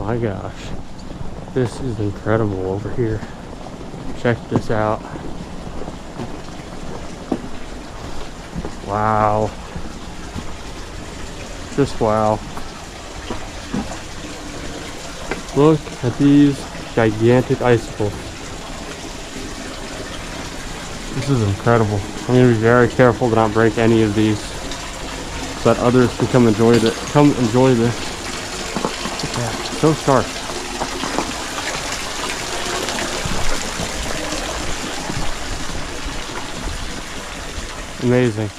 my gosh. This is incredible over here. Check this out. Wow. Just wow. Look at these gigantic icicles. This is incredible. I'm gonna be very careful to not break any of these so that others can come enjoy it. Come enjoy this. Look at that. So sharp. Amazing.